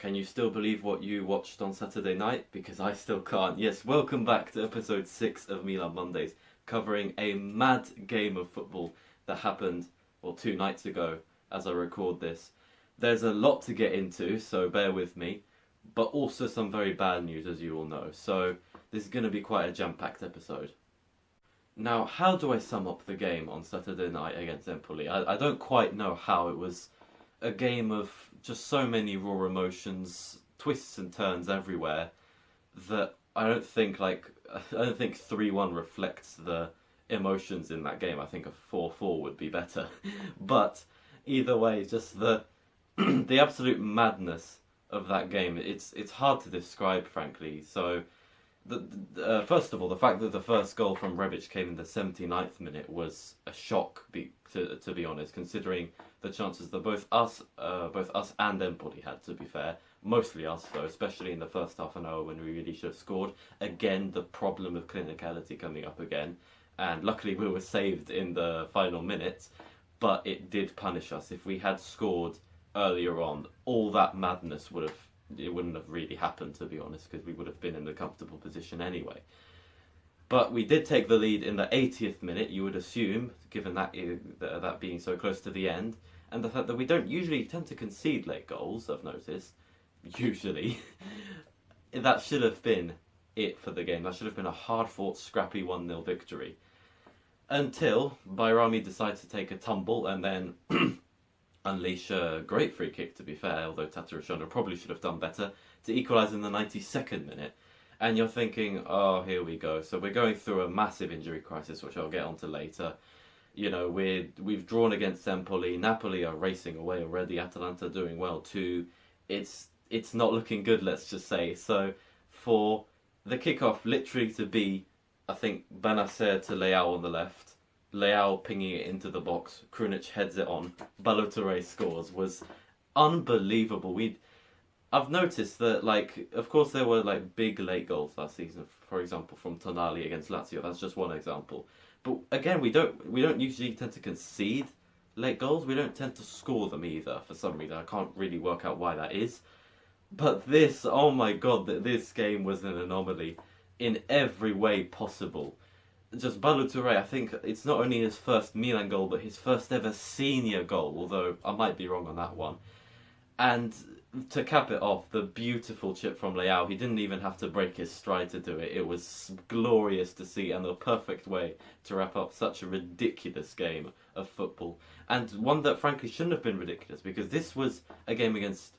Can you still believe what you watched on Saturday night? Because I still can't. Yes, welcome back to episode 6 of Milan Mondays, covering a mad game of football that happened, well, 2 nights ago as I record this. There's a lot to get into, so bear with me, but also some very bad news, as you all know. So this is going to be quite a jam-packed episode. Now, how do I sum up the game on Saturday night against Empoli? I don't quite know how. It was a game of just so many raw emotions, twists and turns everywhere, that I don't think 3-1 reflects the emotions in that game. I think a 4-4 would be better. But either way, just the the absolute madness of that game. It's hard to describe, frankly. So first of all, the fact that the first goal from Rebic came in the 79th minute was a shock, to be honest, considering the chances that both us and Empoli had, to be fair. Mostly us, though, especially in the first half an hour when we really should have scored. Again, the problem of clinicality coming up again. And luckily we were saved in the final minutes, but it did punish us. If we had scored earlier on, all that madness wouldn't have really happened, to be honest, because we would have been in a comfortable position anyway. But we did take the lead in the 80th minute, you would assume, given that being so close to the end, and the fact that we don't usually tend to concede late goals, I've noticed, usually. That should have been it for the game. That should have been a hard-fought, scrappy 1-0 victory. Until Bayrami decides to take a tumble and then unleash a great free kick, to be fair, although Tatarushono probably should have done better, to equalise in the 92nd minute. And you're thinking, oh, here we go. So we're going through a massive injury crisis, which I'll get onto later. You know, we've drawn against Empoli. Napoli are racing away already. Atalanta doing well too. It's not looking good, let's just say. So for the kickoff literally to be, I think, Benacer to Leao on the left, Leao pinging it into the box, Krunic heads it on, Balotelli scores, was unbelievable. I've noticed that, of course there were big late goals last season, for example from Tonali against Lazio. That's just one example. But again, we don't usually tend to concede late goals. We don't tend to score them either, for some reason. I can't really work out why that is. But this, oh my god, this game was an anomaly in every way possible. Just Balotelli, I think it's not only his first Milan goal, but his first ever senior goal, although I might be wrong on that one. And to cap it off, the beautiful chip from Leao. He didn't even have to break his stride to do it. It was glorious to see, and the perfect way to wrap up such a ridiculous game of football. And one that frankly shouldn't have been ridiculous, because this was a game against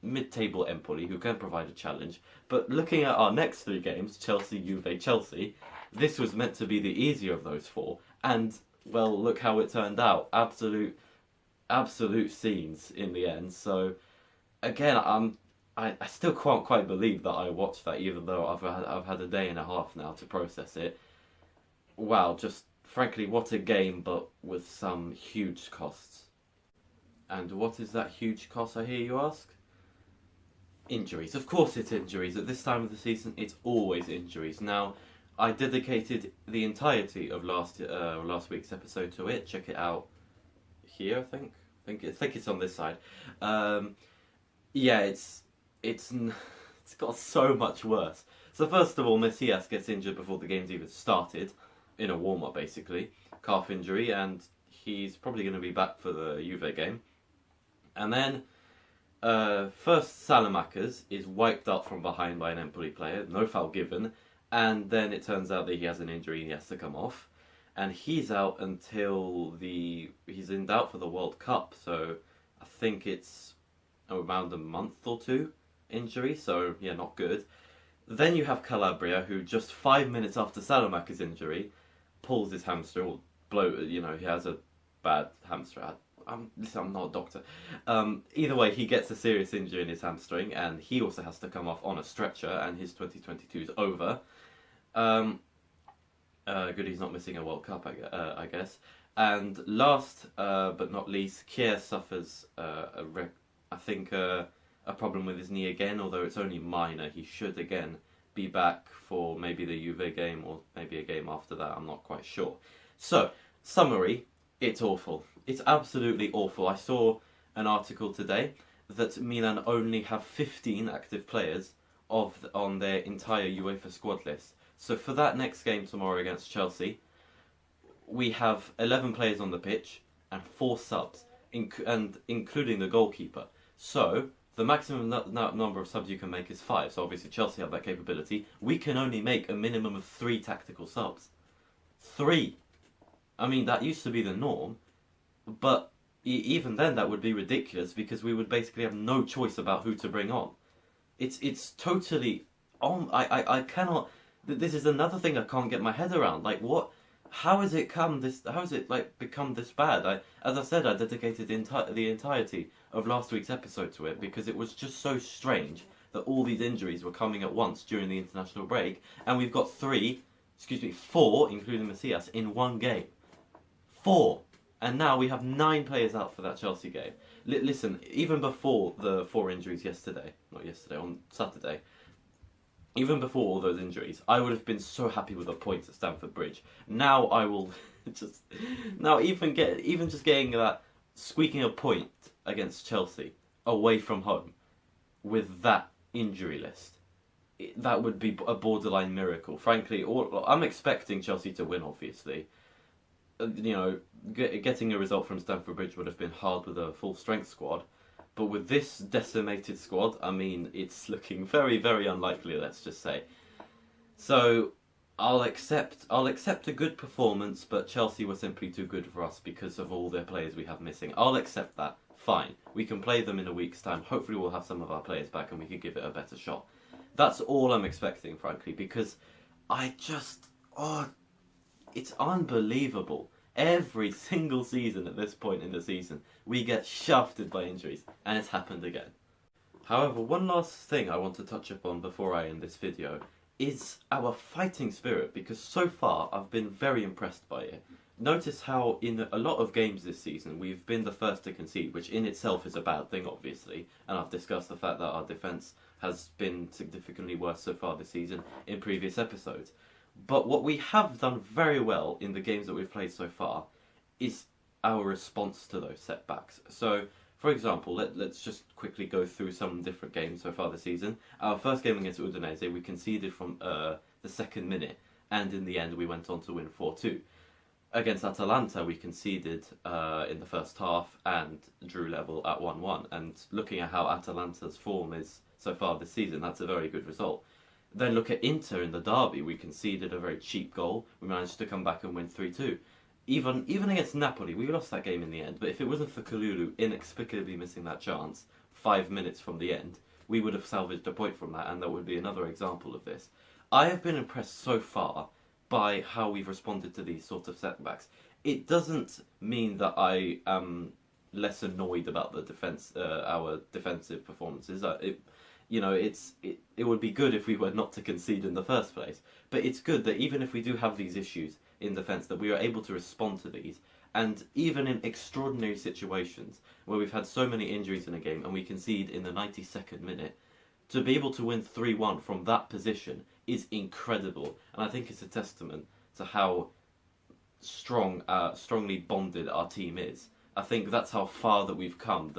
mid-table Empoli, who can provide a challenge. But looking at our next 3 games, Chelsea, Juve, Chelsea, this was meant to be the easier of those 4. And, well, look how it turned out. Absolute scenes in the end. So again, I still can't quite believe that I watched that, even though I've had a day and a half now to process it. Wow, just frankly, what a game, but with some huge costs. And what is that huge cost, I hear you ask? Injuries. Of course it's injuries. At this time of the season, it's always injuries. Now, I dedicated the entirety of last week's episode to it. Check it out here, I think. I think it's on this side. Yeah, it's got so much worse. So first of all, Messias gets injured before the game's even started, in a warm-up basically, calf injury, and he's probably going to be back for the Juve game. And then first Salamakers is wiped out from behind by an Empoli player, no foul given, and then it turns out that he has an injury and he has to come off. And he's out until he's in doubt for the World Cup, so I think it's around a month or 2 injury, so yeah, not good. Then you have Calabria, who just 5 minutes after Salamakers' injury pulls his hamstring, he has a bad hamstring. I'm not a doctor. Either way, he gets a serious injury in his hamstring, and he also has to come off on a stretcher, and his 2022 is over. Good, he's not missing a World Cup, I guess. And last but not least, Kier suffers a problem with his knee again, although it's only minor. He should again be back for maybe the Juve game or maybe a game after that. I'm not quite sure. So, summary, it's awful. It's absolutely awful. I saw an article today that Milan only have 15 active players on their entire UEFA squad list. So for that next game tomorrow against Chelsea, we have 11 players on the pitch and 4 subs, including the goalkeeper. So the maximum number of subs you can make is 5. So obviously Chelsea have that capability. We can only make a minimum of 3 tactical subs. 3. I mean, that used to be the norm, but even then that would be ridiculous because we would basically have no choice about who to bring on. It's totally on. I cannot. This is another thing I can't get my head around. Like, what? How has it come this? How has it like become this bad? As I said, I dedicated the entirety of last week's episode to it because it was just so strange that all these injuries were coming at once during the international break, and we've got 4, including Macias, in one game. 4, and now we have 9 players out for that Chelsea game. Listen, even before the 4 injuries on Saturday. Even before all those injuries, I would have been so happy with a point at Stamford Bridge. Now I will even just getting that, squeaking a point against Chelsea away from home with that injury list, that would be a borderline miracle. Frankly, I'm expecting Chelsea to win, obviously. You know, getting a result from Stamford Bridge would have been hard with a full strength squad. But with this decimated squad, I mean, it's looking very, very unlikely, let's just say. So, I'll accept a good performance, but Chelsea were simply too good for us because of all their players we have missing. I'll accept that. Fine. We can play them in a week's time. Hopefully we'll have some of our players back and we can give it a better shot. That's all I'm expecting, frankly, because it's unbelievable. Every single season at this point in the season, we get shafted by injuries, and it's happened again. However, one last thing I want to touch upon before I end this video is our fighting spirit, because so far I've been very impressed by it. Notice how in a lot of games this season we've been the first to concede, which in itself is a bad thing, obviously, and I've discussed the fact that our defence has been significantly worse so far this season in previous episodes. But what we have done very well in the games that we've played so far is our response to those setbacks. So, for example, let's just quickly go through some different games so far this season. Our first game against Udinese, we conceded from the second minute, and in the end we went on to win 4-2. Against Atalanta, we conceded in the first half and drew level at 1-1. And looking at how Atalanta's form is so far this season, that's a very good result. Then look at Inter in the derby. We conceded a very cheap goal. We managed to come back and win 3-2. Even against Napoli, we lost that game in the end. But if it wasn't for Kalulu inexplicably missing that chance 5 minutes from the end, we would have salvaged a point from that, and that would be another example of this. I have been impressed so far by how we've responded to these sorts of setbacks. It doesn't mean that I am less annoyed about the defense, our defensive performances. It would be good if we were not to concede in the first place. But it's good that even if we do have these issues in defence, that we are able to respond to these. And even in extraordinary situations where we've had so many injuries in a game and we concede in the 92nd minute, to be able to win 3-1 from that position is incredible. And I think it's a testament to how strongly bonded our team is. I think that's how far that we've come.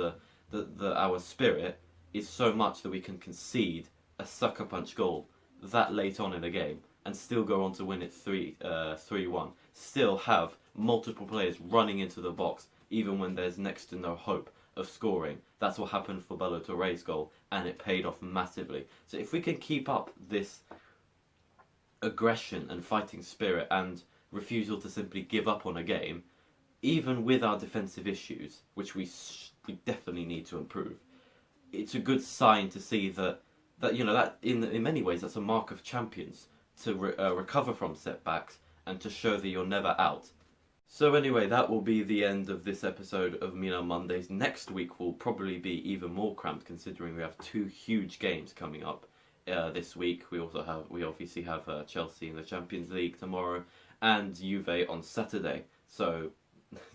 Our spirit is so much that we can concede a sucker punch goal that late on in a game and still go on to win it 3-1. Still have multiple players running into the box even when there's next to no hope of scoring. That's what happened for Ballo Torre's goal, and it paid off massively. So if we can keep up this aggression and fighting spirit and refusal to simply give up on a game, even with our defensive issues, which we definitely need to improve, it's a good sign to see that in many ways that's a mark of champions, to recover from setbacks and to show that you're never out. So anyway, that will be the end of this episode of Milan Mondays. Next week will probably be even more cramped, considering we have 2 huge games coming up this week. We obviously have Chelsea in the Champions League tomorrow and Juve on Saturday. So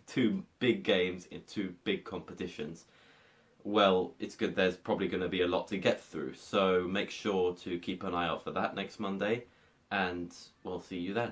2 big games in 2 big competitions. Well, it's good. There's probably going to be a lot to get through, so make sure to keep an eye out for that next Monday, and we'll see you then.